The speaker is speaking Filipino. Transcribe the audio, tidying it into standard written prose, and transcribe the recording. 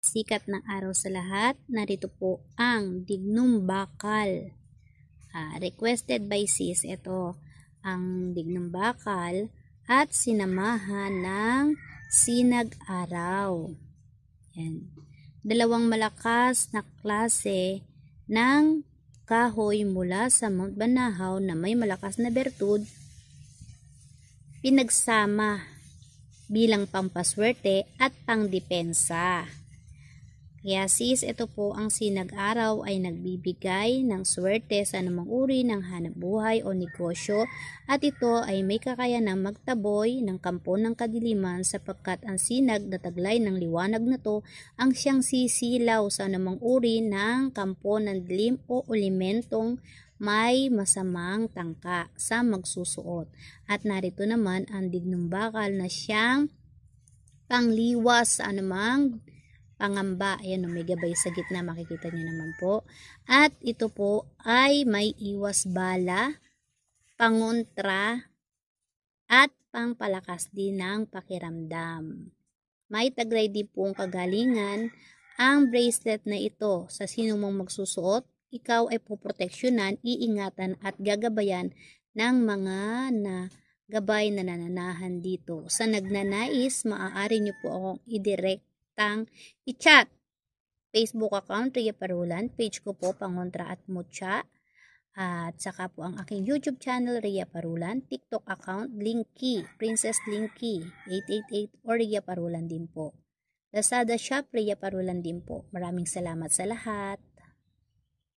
Sikat ng araw sa lahat, narito po ang Dignum Bakal. Requested by sis, ito ang Dignum Bakal at sinamahan ng Sinag Araw. Yan. Dalawang malakas na klase ng kahoy mula sa Mount Banahaw na may malakas na bertud, pinagsama bilang pampaswerte at pangdepensa. Kaya sis, ito po ang sinag-araw ay nagbibigay ng swerte sa anumang uri ng hanapbuhay o negosyo at ito ay may kakayanang magtaboy ng kampo ng kadiliman sapagkat ang sinag na taglay ng liwanag na to ang siyang sisilaw sa anumang uri ng kampo ng dilim o elementong may masamang tangka sa magsusuot. At narito naman ang Dignum Bakal na siyang pangliwas sa anumang pangamba. Ayan, may gabay sa gitna, makikita nyo naman po. At ito po ay may iwas bala, pangontra, at pangpalakas din ng pakiramdam. May taglay din pong kagalingan ang bracelet na ito. Sa sinong mong magsusuot, ikaw ay poproteksyonan, iingatan at gagabayan ng mga gabay na nananahan dito. Sa nagnanais, maaari nyo po akong i-direct i-chat. Facebook account, Rhea Parulan. Page ko po, Pangontra at Mucha. At saka po ang aking YouTube channel, Rhea Parulan. TikTok account, Linky, Princess Linky, 888 or Rhea Parulan din po. Lazada Shop, Rhea Parulan din po. Maraming salamat sa lahat.